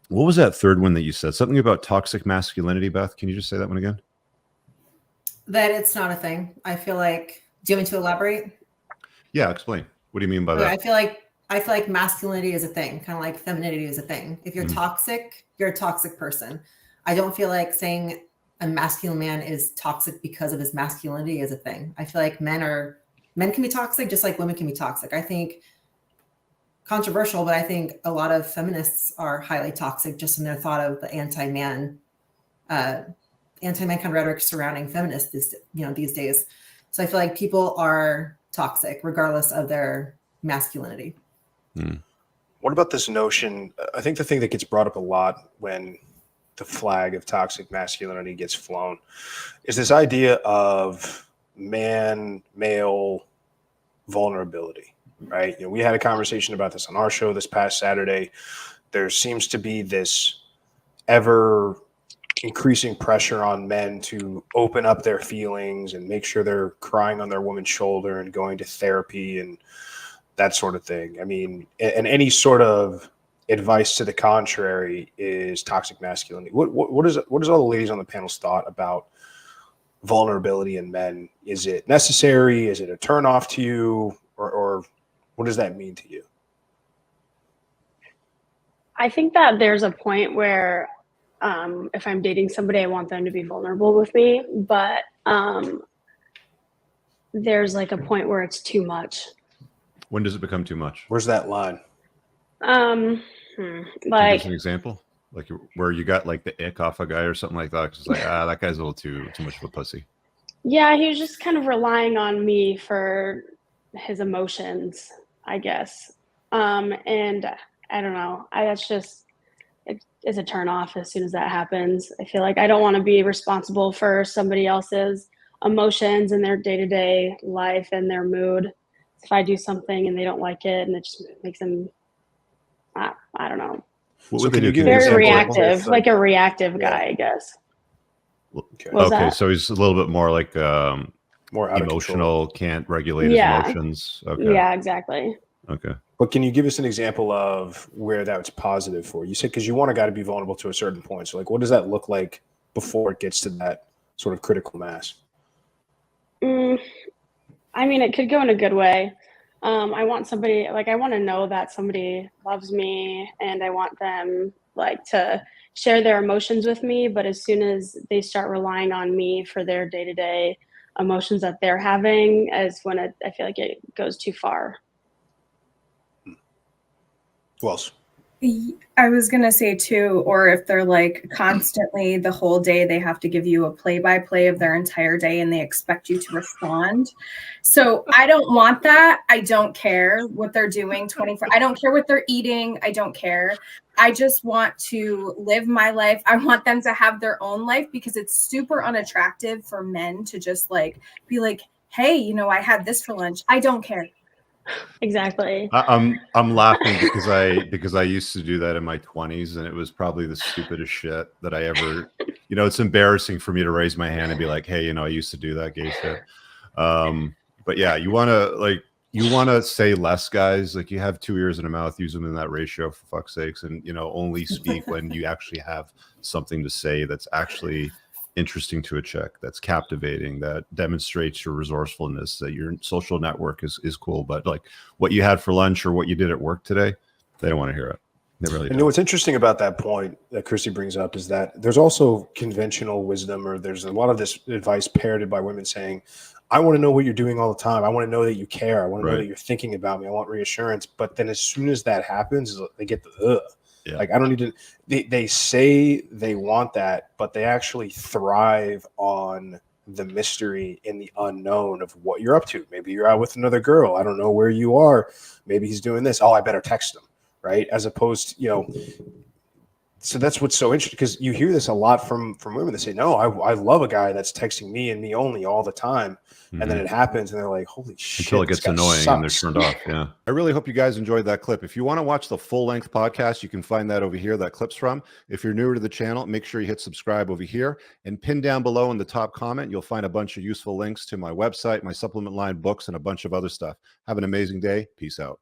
What was that third one that you said? Something about toxic masculinity, Beth. Can you just say that one again? That it's not a thing. I feel like, do you want me to elaborate? Yeah, explain. What do you mean by that? I feel like masculinity is a thing, kind of like femininity is a thing. If you're toxic, you're a toxic person. I don't feel like saying a masculine man is toxic because of his masculinity is a thing. I feel like men can be toxic just like women can be toxic. I think controversial, but I think a lot of feminists are highly toxic just in their thought of the anti-man kind of rhetoric surrounding feminists these days. So I feel like people are toxic regardless of their masculinity. What about this notion? I think the thing that gets brought up a lot when the flag of toxic masculinity gets flown is this idea of male vulnerability, right? We had a conversation about this on our show this past Saturday. There seems to be this ever increasing pressure on men to open up their feelings and make sure they're crying on their woman's shoulder and going to therapy and that sort of thing. I mean, and any sort of advice to the contrary is toxic masculinity. What is all the ladies on the panel's thought about vulnerability in men? Is it necessary? Is it a turnoff to you? Or what does that mean to you? I think that there's a point where if I'm dating somebody, I want them to be vulnerable with me, but there's like a point where it's too much. When does it become too much? Where's that line? Can you give us an example, like where you got like the ick off a guy or something like that? It's like, that guy's a little too much of a pussy. Yeah, he was just kind of relying on me for his emotions, I guess. And I don't know. That's just, it's a turn off as soon as that happens. I feel like I don't want to be responsible for somebody else's emotions and their day-to-day life and their mood. If I do something and they don't like it and it just makes them, I don't know. What would they do? Very reactive, like a reactive guy, I guess. Okay, so he's a little bit more like more out emotional, of can't regulate his emotions. Okay. Yeah, exactly. Okay. But can you give us an example of where that's positive for you? You said because you want a guy to be vulnerable to a certain point. So like, what does that look like before it gets to that sort of critical mass? I mean, it could go in a good way. I want somebody, like, I want to know that somebody loves me and I want them like to share their emotions with me. But as soon as they start relying on me for their day-to-day emotions that they're having is when I feel like it goes too far. Who else? I was going to say too, or if they're like constantly the whole day, they have to give you a play-by-play of their entire day and they expect you to respond. So I don't want that. I don't care what they're doing 24. I don't care what they're eating. I don't care. I just want to live my life. I want them to have their own life because it's super unattractive for men to just like be like, hey, I had this for lunch. I don't care. Exactly. I'm laughing because I used to do that in my 20s and it was probably the stupidest shit that I ever, it's embarrassing for me to raise my hand and be like, hey, I used to do that gay shit. But yeah, you want to say less, guys. Like you have 2 ears and a mouth, use them in that ratio for fuck's sakes. And, only speak when you actually have something to say that's actually interesting to a chick, that's captivating, that demonstrates your resourcefulness, that your social network is cool. But like what you had for lunch or what you did at work today, they don't want to hear it. They really don't. What's interesting about that point that Chrissy brings up is that there's also conventional wisdom, or there's a lot of this advice parroted by women saying, I want to know what you're doing all the time. I want to know that you care. I want to know that you're thinking about me. I want reassurance. But then as soon as that happens, they get the Yeah. Like I don't need to. They say they want that, but they actually thrive on the mystery and the unknown of what you're up to. Maybe you're out with another girl. I don't know where you are. Maybe he's doing this. Oh, I better text him, right? As opposed to, So that's what's so interesting, because you hear this a lot from women that say, no, I love a guy that's texting me and me only all the time. Mm-hmm. And then it happens and they're like, holy shit. Until it gets annoying and they're turned off. Yeah. I really hope you guys enjoyed that clip. If you want to watch the full length podcast, you can find that over here, that clip's from. If you're newer to the channel, make sure you hit subscribe over here and pin down below in the top comment. You'll find a bunch of useful links to my website, my supplement line, books, and a bunch of other stuff. Have an amazing day. Peace out.